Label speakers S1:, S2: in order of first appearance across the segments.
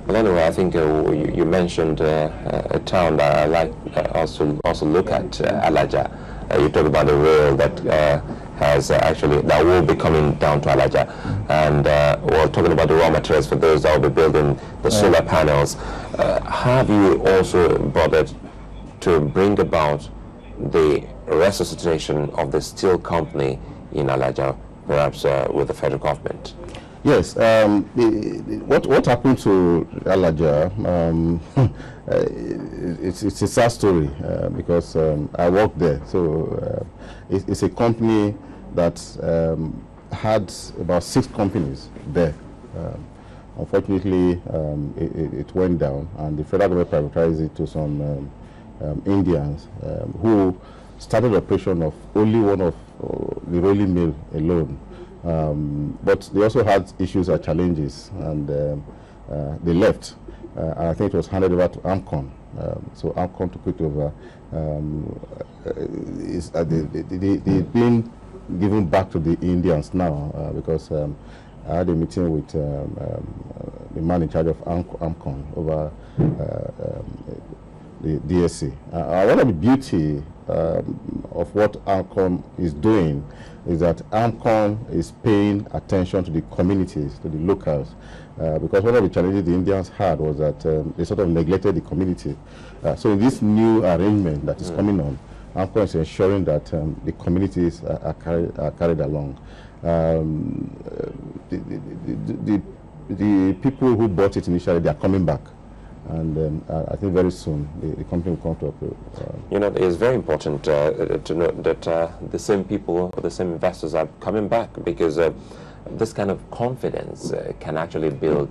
S1: Well, anyway, I think you mentioned a town that I like also look at, Alaja. You talk about the rail that has actually that will be coming down to Alaja, and we're talking about the raw materials for those that will be building the solar panels. Have you also bothered to bring about the resuscitation of the steel company in Alaja, perhaps with the federal government?
S2: Yes, what happened to Alaja, it's a sad story because I worked there. So it's a company that had about 6 companies there. Unfortunately, it went down, and the federal government privatized it to some Indians who started operation of only one of the rolling mill alone. But they also had issues and challenges, and they left. And I think it was handed over to AMCON. So AMCON took it over. They've been given back to the Indians now because I had a meeting with the man in charge of AMCON over the DSC. One of the beauty of what AMCON is doing is that AMCON is paying attention to the communities, to the locals, because one of the challenges the Indians had was that they sort of neglected the community. So in this new arrangement that is coming on, AMCON is ensuring that the communities are carried along. The people who bought it initially, they are coming back. And I think very soon the company will come to operate.
S1: You know, it's very important to note that the same people or the same investors are coming back, because this kind of confidence can actually build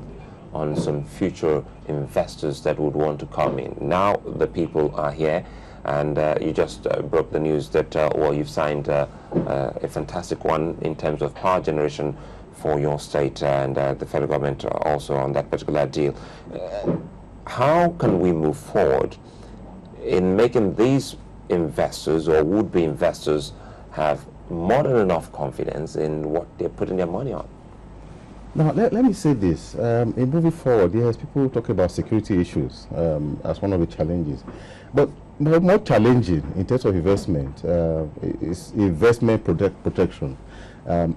S1: on some future investors that would want to come in. Now the people are here, and you just broke the news that, well, you've signed a fantastic one in terms of power generation for your state, and the federal government also on that particular deal. How can we move forward in making these investors or would-be investors have more than enough confidence in what they're putting their money on?
S2: Now, let me say this. In moving forward, yes, people talk about security issues as one of the challenges. But more challenging in terms of investment is investment protection,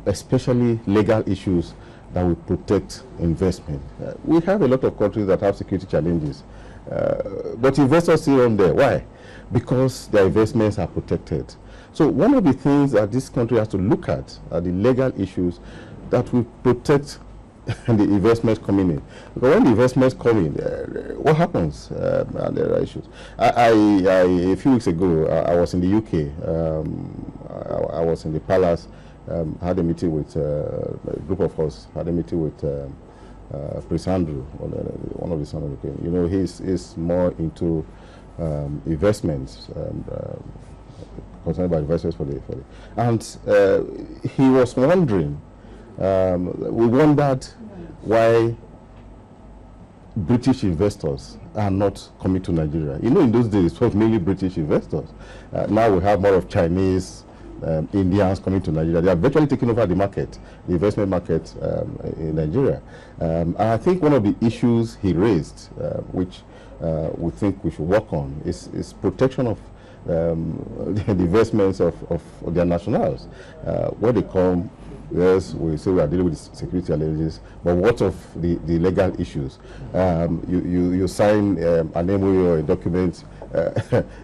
S2: especially legal issues that will protect investment. We have a lot of countries that have security challenges, but investors still on there. Why? Because their investments are protected. So one of the things that this country has to look at are the legal issues that will protect the investments coming in. Because when the investments come in, what happens? And there are issues. A few weeks ago, I was in the UK. I was in the palace. Had a meeting with a group of us. Had a meeting with Prince Andrew, one of the sons of the Queen. You know, he's more into investments, concerned about investments for the. And he was wondering. We wondered why British investors are not coming to Nigeria. You know, in those days, it was mainly British investors. Now we have more of Chinese, Indians coming to Nigeria. They are virtually taking over the market, the investment market in Nigeria. And I think one of the issues he raised, which we think we should work on, is protection of the investments of their nationals. Where they come, yes, we say we are dealing with security challenges, but what of the legal issues? You sign an MOU or a document,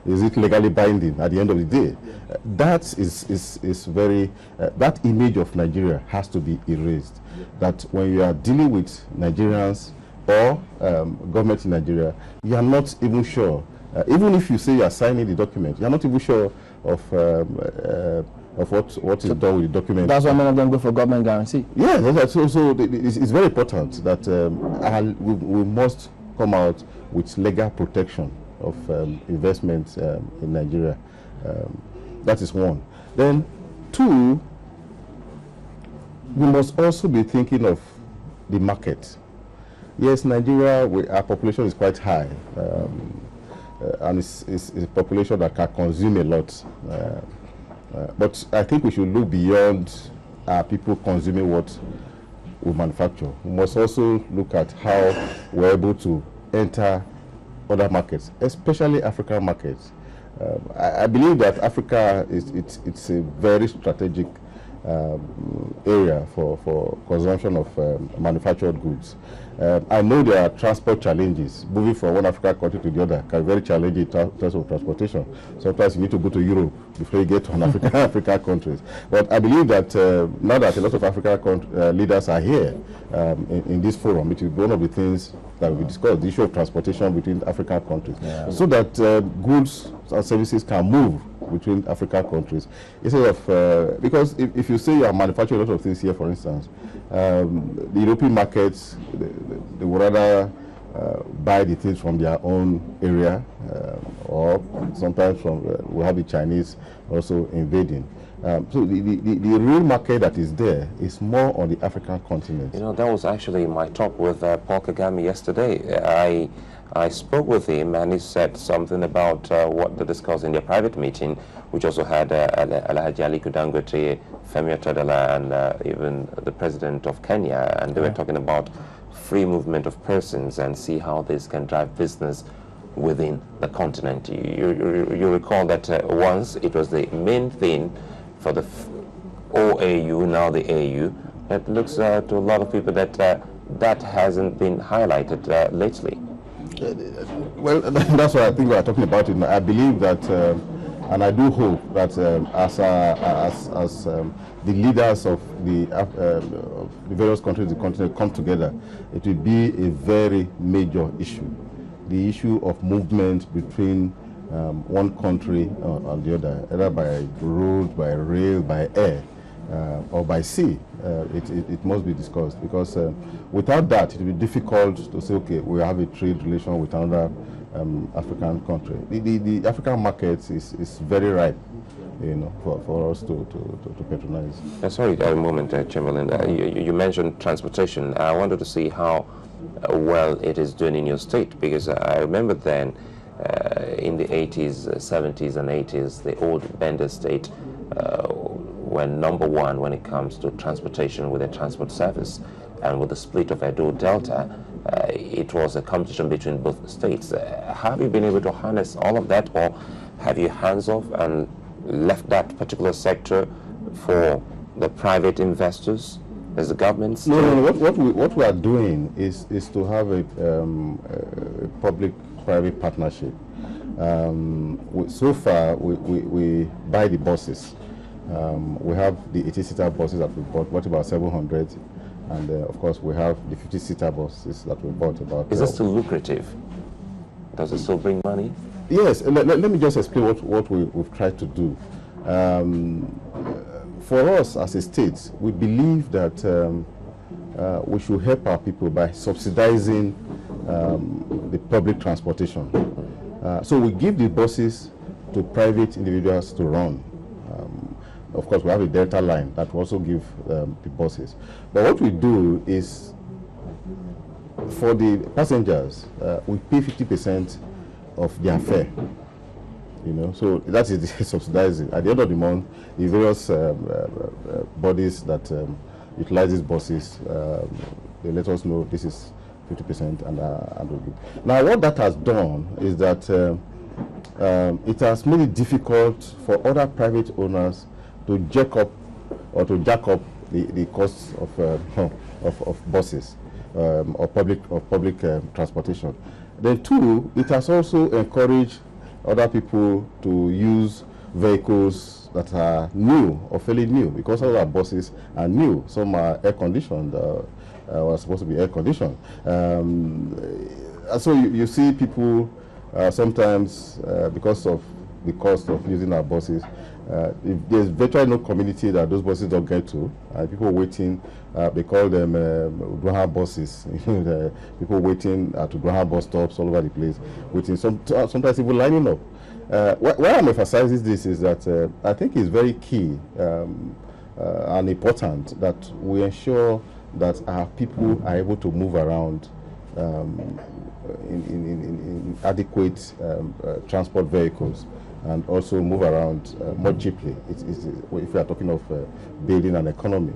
S2: is it legally binding at the end of the day? That is very, that image of Nigeria has to be erased. That when you are dealing with Nigerians or government in Nigeria, you are not even sure, even if you say you are signing the document, you are not even sure of what is done with the document.
S3: That's why many of them go for government guarantee.
S2: Yeah, so it's very important that we must come out with legal protection of investments in Nigeria. That is one. Then, two, we must also be thinking of the market. Yes, Nigeria, our population is quite high, and it's a population that can consume a lot. But I think we should look beyond people consuming what we manufacture. We must also look at how we're able to enter other markets, especially African markets. I believe that Africa it's a very strategic area for consumption of manufactured goods. I know there are transport challenges. Moving from one African country to the other can be very challenging in terms of transportation. Sometimes you need to go to Europe before you get to an African countries. But I believe that now that a lot of African leaders are here in this forum, it will be one of the things that we discussed, the issue of transportation between African countries, so that goods and services can move between African countries instead of because if you say you are manufacturing a lot of things here, for instance, the European markets they would rather buy the things from their own area, or sometimes from we have the Chinese also invading. So the real market that is there is more on the African continent.
S1: You know, that was actually my talk with Paul Kagame yesterday. I spoke with him and he said something about what they discussed in their private meeting, which also had Alhaji Aliko Dangote, Femi Otedola, and even the president of Kenya, and they were talking about free movement of persons and see how this can drive business within the continent. You recall that once it was the main thing for the OAU, now the AU. It looks to a lot of people that that hasn't been highlighted lately.
S2: Well, that's what I think we are talking about it. I believe that, and I do hope that as the leaders of the various countries, the continent come together, it will be a very major issue. The issue of movement between one country and the other, either by road, by rail, by air, or by sea. It must be discussed, because without that it will be difficult to say, okay, we have a trade relation with another African country. The African market is very ripe, you know, for us to patronize.
S1: Sorry, a moment, Chamberlain. You mentioned transportation. I wanted to see how well it is doing in your state, because I remember then in the 80s, 70s and 80s, the old Bender state were number one when it comes to transportation with a transport service. And with the split of Edo Delta, it was a competition between both states. Have you been able to harness all of that, or have you hands off and left that particular sector for the private investors as the governments?
S2: No. What we are doing is to have a public-private partnership. So far, we buy the buses. We have the 80-seater buses that we bought about 700, and of course we have the 50-seater buses that we bought about.
S1: Is it still lucrative? Does it still bring money?
S2: Yes. Let me just explain what we've tried to do. For us as a state, we believe that we should help our people by subsidizing the public transportation. So we give the buses to private individuals to run. Of course, we have a Delta line that will also give the buses. But what we do is, for the passengers, we pay 50% of their fare. You know, so that is the subsidizing. At the end of the month, the various bodies that utilize these buses, they let us know this is 50% and we'll give. Now, what that has done is that it has made it difficult for other private owners to jack up the costs of buses or public transportation. Then two, it has also encouraged other people to use vehicles that are new or fairly new, because all our buses are new. Some are air conditioned, are supposed to be air conditioned. So you see people sometimes, because of the cost of using our buses, if there's virtually no community that those buses don't get to, people waiting, they call them Uduaghan buses. People waiting at Uduaghan bus stops all over the place, waiting. Sometimes people lining up. Why I'm emphasizing this is that I think it's very key and important that we ensure that our people are able to move around in adequate transport vehicles. and also move around more cheaply. If we are talking of building an economy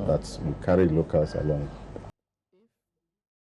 S2: that will carry locals along.